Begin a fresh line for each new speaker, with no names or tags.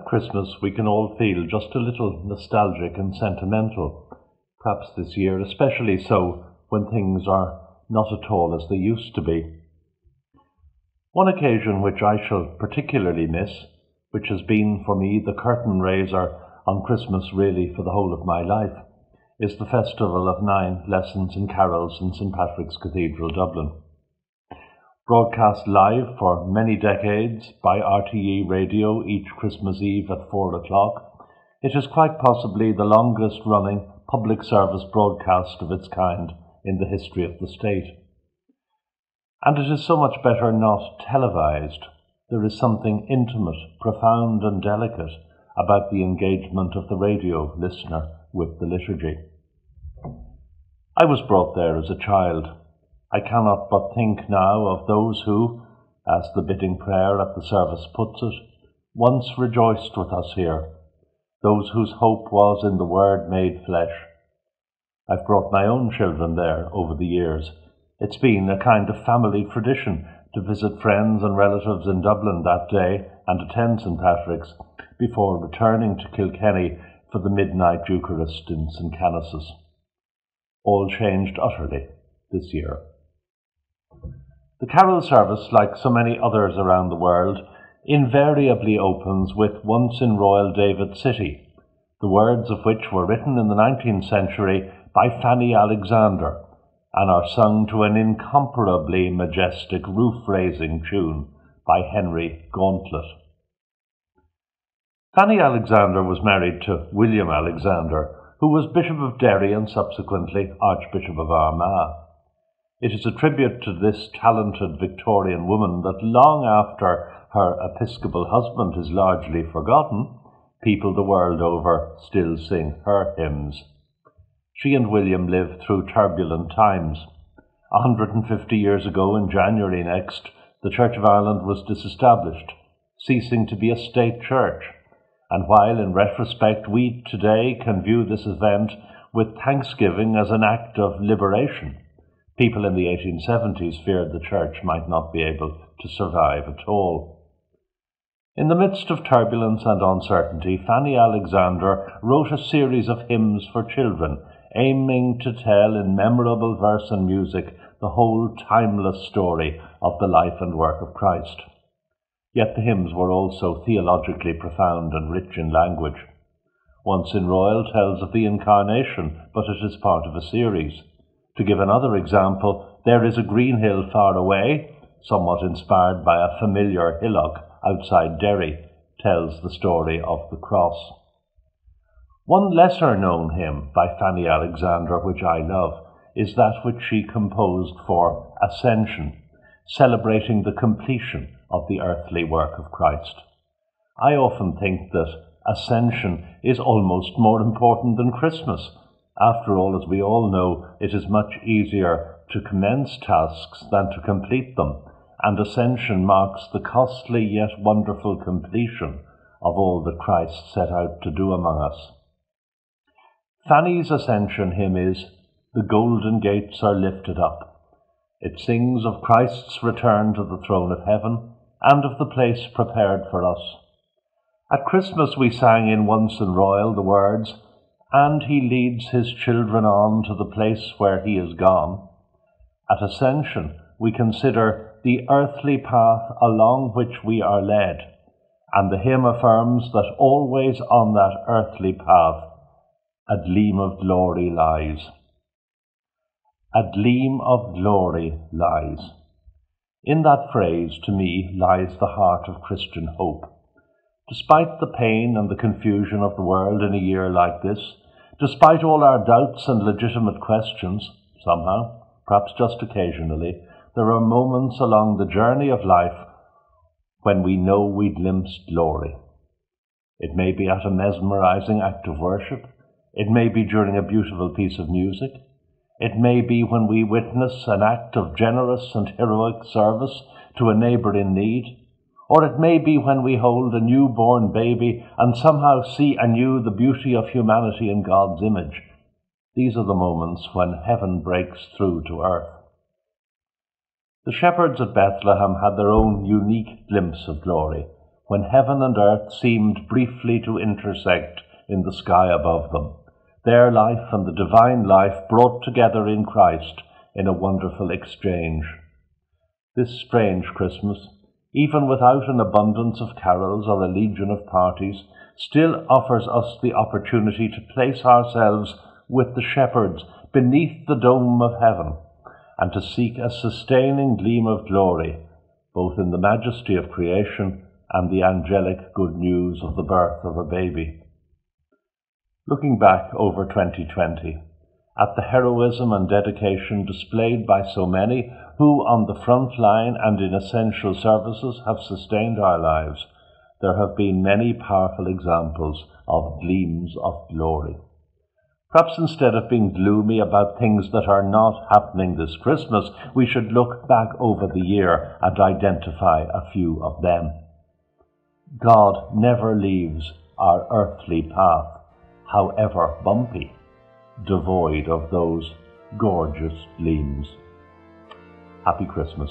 Christmas we can all feel just a little nostalgic and sentimental, perhaps this year especially so when things are not at all as they used to be. One occasion which I shall particularly miss, which has been for me the curtain raiser on Christmas really for the whole of my life, is the festival of 9 lessons and carols in St. Patrick's Cathedral, Dublin. Broadcast live for many decades by RTE Radio each Christmas Eve at 4 o'clock, it is quite possibly the longest running public service broadcast of its kind in the history of the state. And it is so much better not televised. There is something intimate, profound and delicate about the engagement of the radio listener with the liturgy. I was brought there as a child. I cannot but think now of those who, as the bidding prayer at the service puts it, once rejoiced with us here, those whose hope was in the Word made flesh. I've brought my own children there over the years. It's been a kind of family tradition to visit friends and relatives in Dublin that day and attend St. Patrick's before returning to Kilkenny for the midnight Eucharist in St. Canice's. All changed utterly this year. The carol service, like so many others around the world, invariably opens with "Once in Royal David City," the words of which were written in the 19th century by Fanny Alexander and are sung to an incomparably majestic roof-raising tune by Henry Gauntlet. Fanny Alexander was married to William Alexander, who was Bishop of Derry and subsequently Archbishop of Armagh. It is a tribute to this talented Victorian woman that long after her episcopal husband is largely forgotten, people the world over still sing her hymns. She and William lived through turbulent times. 150 years ago, in January next, the Church of Ireland was disestablished, ceasing to be a state church. And while in retrospect we today can view this event with thanksgiving as an act of liberation, people in the 1870s feared the church might not be able to survive at all. In the midst of turbulence and uncertainty, Fanny Alexander wrote a series of hymns for children, aiming to tell in memorable verse and music the whole timeless story of the life and work of Christ. Yet the hymns were also theologically profound and rich in language. Once in Royal tells of the Incarnation, but it is part of a series. To give another example, There is a Green Hill Far Away, somewhat inspired by a familiar hillock outside Derry, tells the story of the cross. One lesser-known hymn by Fanny Alexander, which I love, is that which she composed for Ascension, celebrating the completion of the earthly work of Christ. I often think that Ascension is almost more important than Christmas. After all, as we all know, it is much easier to commence tasks than to complete them, and Ascension marks the costly yet wonderful completion of all that Christ set out to do among us. Fanny's Ascension hymn is "The Golden Gates Are Lifted Up." It sings of Christ's return to the throne of heaven and of the place prepared for us. At Christmas we sang in Once in Royal the words, "And he leads his children on to the place where he is gone." At Ascension we consider the earthly path along which we are led, and the hymn affirms that always on that earthly path a gleam of glory lies. A gleam of glory lies. In that phrase, to me, lies the heart of Christian hope. Despite the pain and the confusion of the world in a year like this, despite all our doubts and legitimate questions, somehow, perhaps just occasionally, there are moments along the journey of life when we know we glimpse glory. It may be at a mesmerizing act of worship. It may be during a beautiful piece of music. It may be when we witness an act of generous and heroic service to a neighbour in need. Or it may be when we hold a newborn baby and somehow see anew the beauty of humanity in God's image. These are the moments when heaven breaks through to earth. The shepherds at Bethlehem had their own unique glimpse of glory when heaven and earth seemed briefly to intersect in the sky above them, their life and the divine life brought together in Christ in a wonderful exchange. This strange Christmas, even without an abundance of carols or a legion of parties, still offers us the opportunity to place ourselves with the shepherds beneath the dome of heaven, and to seek a sustaining gleam of glory, both in the majesty of creation and the angelic good news of the birth of a baby. Looking back over 2020, at the heroism and dedication displayed by so many who on the front line and in essential services have sustained our lives, there have been many powerful examples of gleams of glory. Perhaps instead of being gloomy about things that are not happening this Christmas, we should look back over the year and identify a few of them. God never leaves our earthly path, however bumpy, devoid of those gorgeous gleams. Happy Christmas.